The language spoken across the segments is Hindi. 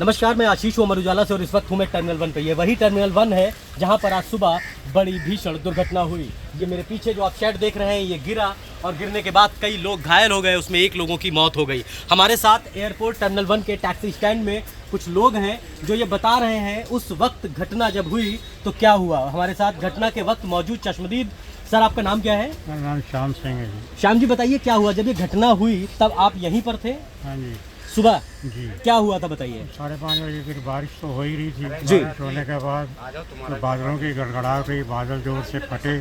नमस्कार, मैं आशीष हूँ अमर उजाला से और इस वक्त हूँ मैं टर्मिनल 1 पे। ये वही टर्मिनल 1 है जहाँ पर आज सुबह बड़ी भीषण दुर्घटना हुई। ये मेरे पीछे जो आप शेड देख रहे हैं ये गिरा और गिरने के बाद कई लोग घायल हो गए, उसमें एक लोगों की मौत हो गई। हमारे साथ एयरपोर्ट टर्मिनल 1 के टैक्सी स्टैंड में कुछ लोग हैं जो ये बता रहे हैं उस वक्त घटना जब हुई तो क्या हुआ। हमारे साथ घटना के वक्त मौजूद चश्मदीद सर, आपका नाम क्या है? मेरा नाम श्याम सिंह है जी। श्याम जी, बताइए क्या हुआ जब ये घटना हुई, तब आप यहीं पर थे? हाँ जी सुबह जी। क्या हुआ था बताइए। 5:30 बजे फिर बारिश तो हो ही रही थी जी। बारिश होने के बाद तो बादलों की गड़गड़ाहट हुई, बादल जोर से फटे।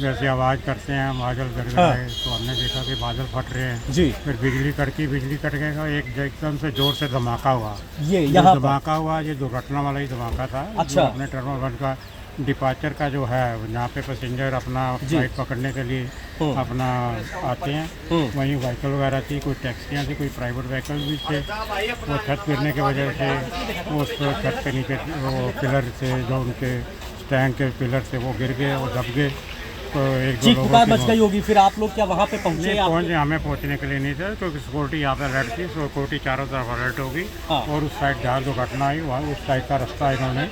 जैसे आवाज़ करते हैं बादल गड़गड़ाए तो हमने देखा कि बादल फट रहे हैं जी। फिर बिजली कट गया, एकदम से जोर से धमाका हुआ। ये यहाँ धमाका हुआ, ये दुर्घटना वाला ही धमाका था। अच्छा। जो अपने टर्मिनल 1 का डिपार्चर का जो है जहाँ पे पैसेंजर अपना फ्लाइट पकड़ने के लिए अपना आते हैं, वहीं व्हीकल वगैरह थी, कोई टैक्सियाँ थी, कोई प्राइवेट व्हीकल भी थे। वो छत गिरने की वजह से उस छत के नीचे वो पिलर से जो उनके टैंक के पिलर से वो गिर गए और दब गए। तो एक चीख पुकार मच गई होगी, फिर आप लोग क्या वहाँ पे पहुँचे? हमें पहुँचने के लिए नहीं थे क्योंकि सिक्योरिटी यहाँ पे अलर्ट थी। सिक्योरिटी चारों तरफ अलर्ट होगी और उस साइड जहाँ दुर्घटना आई वहाँ उस साइड का रास्ता इन्होंने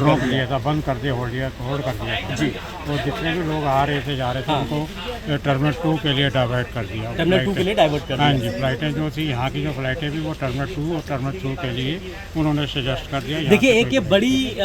रोक दिया था, बंद कर दिया, होल्ड कर दिया था जी। और जितने भी लोग आ रहे थे जा रहे थे उनको टर्मिनल 2 के लिए डाइवर्ट कर दिया। टर्मिनल 2 के लिए डाइवर्ट कर दिया। हाँ जी, फ्लाइटें जो थी यहाँ की जो फ्लाइटें भी वो टर्मिनल 2 और टर्मिनल 2 के लिए उन्होंने सजेस्ट कर दिया। देखिए, एक ये बड़ी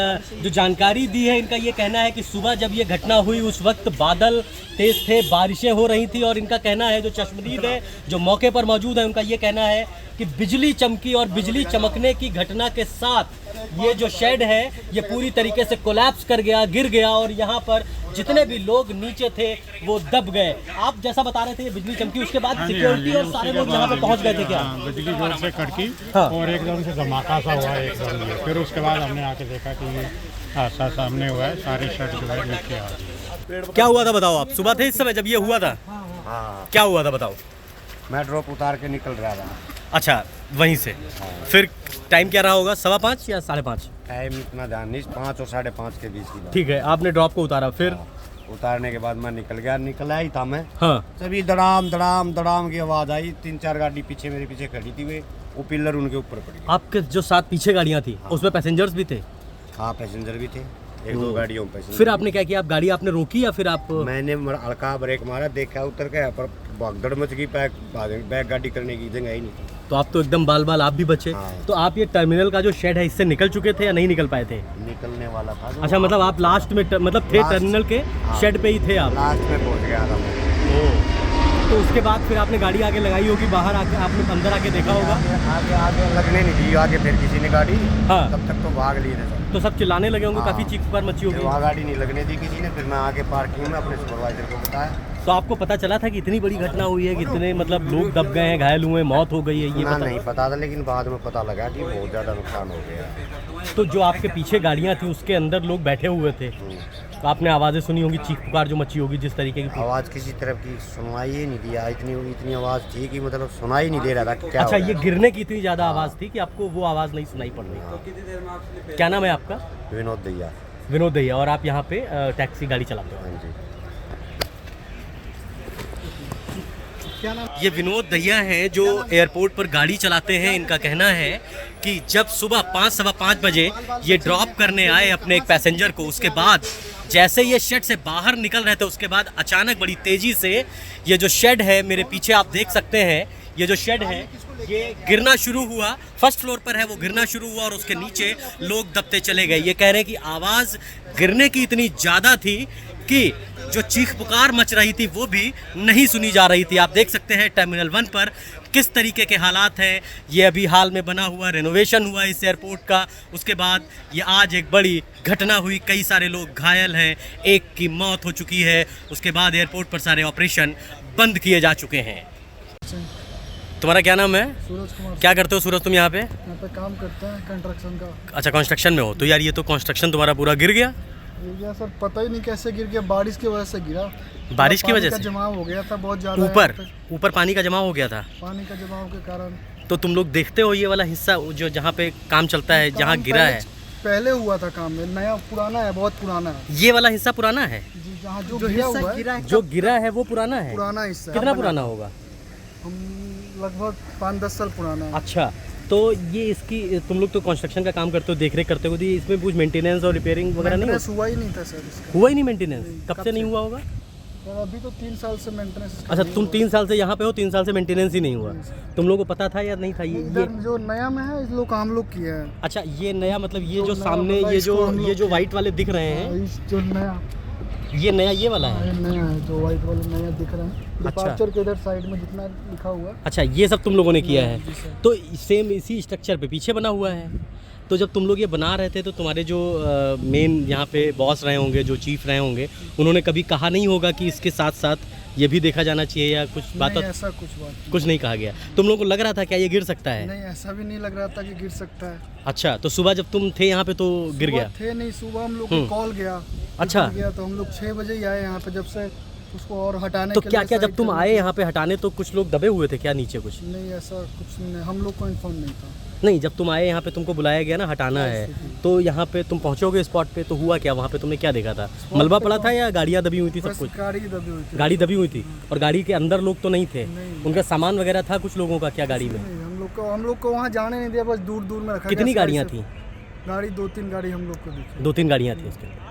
जो जानकारी दी है, इनका ये कहना है कि सुबह जब ये घटना हुई उस वक्त बादल तेज थे, बारिशें हो रही थी और इनका कहना है, जो चश्मदीद है जो मौके पर मौजूद है, उनका ये कहना है कि बिजली चमकी और बिजली चमकने की घटना के साथ ये जो शेड है ये पूरी तरीके से कोलैप्स कर गया, गिर गया और यहाँ पर जितने भी लोग नीचे थे वो दब गए। आप जैसा बता रहे थे ये बिजली चमकी, उसके बाद सिक्योरिटी और सारे लोग यहाँ पे पहुँच गए थे क्या? बिजली जोर से कड़की और एकदम से धमाका सा हुआ एकदम। फिर उसके बाद हमने आके देखा कि ये हादसा सामने हुआ है, सारे शेड जो है नीचे आ गए। क्या हुआ था बताओ? आप सुबह थे इस समय जब ये हुआ था? हाँ, क्या हुआ था बताओ? मैं ड्रॉप उतार के निकल रहा था। अच्छा, वहीं से फिर टाइम क्या रहा होगा? 5:15 या 5:30? टाइम इतना ध्यान नहीं, 5 और 5:30 के बीच की बात। ठीक है, आपने ड्रॉप को उतारा, फिर? उतारने के बाद मैं निकल आई था मैं। हाँ। तभी धड़ाम धड़ाम धड़ाम की आवाज़ आई। 3-4 गाड़ी पीछे मेरे पीछे खड़ी थी, वो पिलर उनके ऊपर पड़ गया। आपके जो साथ पीछे गाड़ियाँ थी उसमें पैसेंजर्स भी थे? हाँ, पैसेंजर भी थे, 1-2 गाड़ियों में पैसेंजर। फिर आपने क्या किया? आप गाड़ी आपने रोकी या फिर आप? मैंने हल्का ब्रेक मारा, देखा उतर गया पर भगदड़ मच गई, बैक गाड़ी करने की जगह ही नहीं। तो आप तो एकदम बाल आप भी बचे। हाँ। तो आप ये टर्मिनल का जो शेड है इससे निकल चुके थे या नहीं निकल पाए थे? निकलने वाला था। अच्छा, मतलब आप लास्ट में मतलब थे टर्मिनल के शेड पे ही थे आप? लास्ट में पहुंच गया था मैं। तो उसके बाद फिर आपने गाड़ी आगे लगाई होगी, बाहर आके आपने अंदर आके देखा होगा? आगे लगने नहीं दी, आगे फिर किसी ने गाड़ी। हाँ। तब तक तो भाग लिए थे सब। तो सब चिल्लाने लगे होंगे, हाँ। काफी चीख पुकार मची होगी। वहाँ गाड़ी नहीं लगने दी किसी ने। फिर मैं आगे पार्किंग में अपने सुपरवाइजर को बताया। तो आपको पता चला था कि इतनी बड़ी घटना हुई है, कितने मतलब लोग दब गए हैं, घायल हुए, मौत हो गई है, ये ना पता? नहीं पता था, लेकिन बाद में पता लगा कि बहुत ज़्यादा नुकसान हो गया। तो जो आपके पीछे गाड़ियाँ थी उसके अंदर लोग बैठे हुए थे, तो आपने आवाज़ें सुनी होंगी, चीख पुकार जो मची होगी जिस तरीके की? आवाज़ किसी तरफ की सुनाई ही नहीं दिया। इतनी आवाज़ थी कि मतलब सुनाई नहीं दे रहा था कि क्या अच्छा, हो ये रहा गिरने की इतनी ज़्यादा आवाज़ थी कि आपको वो आवाज़ नहीं सुनाई पड़ रही? क्या नाम है आपका? है। विनोद दैया। विनोद दैया। और आप यहाँ पे टैक्सी गाड़ी चलाते हो? हाँ जी। ये विनोद दैया हैं जो एयरपोर्ट पर गाड़ी चलाते हैं। इनका कहना है कि जब सुबह 5-5:15 बजे ये ड्रॉप करने आए अपने एक पैसेंजर को, उसके बाद जैसे ये शेड से बाहर निकल रहे थे उसके बाद अचानक बड़ी तेज़ी से ये जो शेड है मेरे पीछे आप देख सकते हैं, ये जो शेड है ये गिरना शुरू हुआ। फर्स्ट फ्लोर पर है वो, गिरना शुरू हुआ और उसके नीचे लोग दबते चले गए। ये कह रहे हैं कि आवाज़ गिरने की इतनी ज़्यादा थी कि जो चीख पुकार मच रही थी वो भी नहीं सुनी जा रही थी। आप देख सकते हैं टर्मिनल 1 पर किस तरीके के हालात हैं। ये अभी हाल में बना हुआ रेनोवेशन हुआ इस एयरपोर्ट का, उसके बाद ये आज एक बड़ी घटना हुई, कई सारे लोग घायल हैं, एक की मौत हो चुकी है। उसके बाद एयरपोर्ट पर सारे ऑपरेशन बंद किए जा चुके हैं। तुम्हारा क्या नाम है? सूरज कुमार। क्या करते हो सूरज तुम यहाँ पे? यहाँ पे काम करते हैं कंस्ट्रक्शन का। अच्छा, कंस्ट्रक्शन में हो। तो यार ये तो कंस्ट्रक्शन तुम्हारा पूरा गिर गया। गिर गया सर, पता ही नहीं कैसे गिर गया, बारिश की वजह से गिरा। बारिश की वजह पानी से? का जमाव हो गया था बहुत ज़्यादा। ऊपर पानी का जमाव हो गया था। पानी का जमाव के कारण। तो तुम लोग देखते हो ये वाला हिस्सा जो जहाँ पे काम चलता है, जहाँ गिरा है? पहले हुआ था काम में, नया पुराना है, बहुत पुराना है। ये वाला हिस्सा पुराना है? जी, जहाँ जो गिरा हुआ है, जो गिरा है वो पुराना है? पुराना हिस्सा। कितना पुराना होगा? हम लगभग 5-10 साल पुराना है। अच्छा, तो ये इसकी तुम लोग तो कंस्ट्रक्शन का काम करते हो, देख रेख करते हो, तो ये इसमें कुछ मेंटेनेंस और रिपेयरिंग वगैरह नहीं मेंटेनेंस हुआ ही नहीं था सर इसका। हुआ ही नहीं मेंटेनेंस? कब से नहीं हुआ होगा? और अभी तो 3 साल से मेंटेनेंस। अच्छा, तुम 3 साल से यहाँ पे हो, 3 साल से मेंटेनेंस ही नहीं हुआ। तुम लोगों को पता था या नहीं था? ये इधर जो नया में है इस लोग हम लोग किया है। अच्छा, ये नया मतलब ये जो नया सामने वाला ये इसको हम लोग जो वाइट वाले दिख रहे हैं, इस जो नया ये नया ये वाला है? ये नया है जो वाइट वाले नया दिख रहे हैं। डिपार्चर के इधर साइड में जितना लिखा हुआ है। अच्छा, ये सब तुम लोगों ने किया जी है? सर। तो सेम इसी स्ट्रक्चर पे पीछे बना हुआ है। तो जब तुम लोग ये बना रहे थे तो तुम्हारे जो मेन यहाँ पे बॉस रहे होंगे, जो चीफ रहे होंगे, उन्होंने कभी कहा नहीं होगा कि इसके साथ साथ ये भी देखा जाना चाहिए या कुछ बात? नहीं, ऐसा कुछ नहीं कहा गया। तुम लोगों को लग रहा था क्या ये गिर सकता है? नहीं, ऐसा भी नहीं लग रहा था कि गिर सकता है। अच्छा, तो सुबह जब तुम थे यहाँ पे तो गिर गया? थे नहीं, सुबह हम लोग को कॉल गया। अच्छा। गिर गया तो हम लोग 6 बजे ही आए यहाँ पे, जब से उसको और हटाने तो के क्या लिए क्या जब साइड तुम करने आए के- यहाँ पे हटाने तो कुछ लोग दबे हुए थे क्या नीचे कुछ? नहीं, ऐसा कुछ नहीं, हम लोग को इन्फॉर्म नहीं था। नहीं, जब तुम आए यहाँ पे तुमको बुलाया गया ना हटाना है, तो यहाँ पे तुम पहुँचोगे स्पॉट पे तो हुआ क्या? वहाँ पे तुमने क्या देखा था? मलबा पड़ा था या गाड़ियाँ दबी हुई थी? सब बस कुछ गाड़ी दबी हुई थी। गाड़ी दबी हुई थी और गाड़ी के अंदर लोग तो नहीं थे? नहीं। उनका सामान वगैरह था कुछ लोगों का क्या गाड़ी में? नहीं, हम लोग को वहाँ जाने नहीं दिया, बस दूर दूर में रखा गया। कितनी गाड़ियाँ साइड थी? से। गाड़ी 2-3 गाड़ी हम लोग को दिखी। 2-3 गाड़ियाँ थी उसके।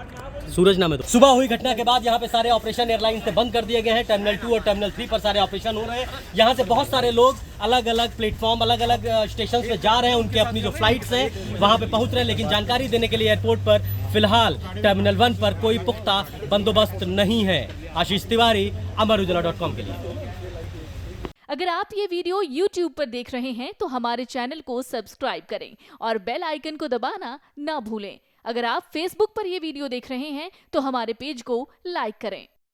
सूरज नाम है तो। सुबह हुई घटना के बाद यहाँ पे सारे ऑपरेशन एयरलाइन से बंद कर दिए गए हैं। टर्मिनल 2 और टर्मिनल 3 पर सारे ऑपरेशन हो रहे हैं। यहाँ से बहुत सारे लोग अलग अलग प्लेटफॉर्म, अलग अलग स्टेशन पे जा रहे हैं, उनके अपनी जो फ्लाइट्स हैं वहाँ पे पहुँच रहे हैं। लेकिन जानकारी देने के लिए एयरपोर्ट पर फिलहाल टर्मिनल 1 पर कोई पुख्ता बंदोबस्त नहीं है। आशीष तिवारी, अमरउजाला.com के लिए। अगर आप ये वीडियो YouTube पर देख रहे हैं तो हमारे चैनल को सब्सक्राइब करें और बेल आइकन को दबाना ना भूलें। अगर आप Facebook पर ये वीडियो देख रहे हैं तो हमारे पेज को लाइक करें।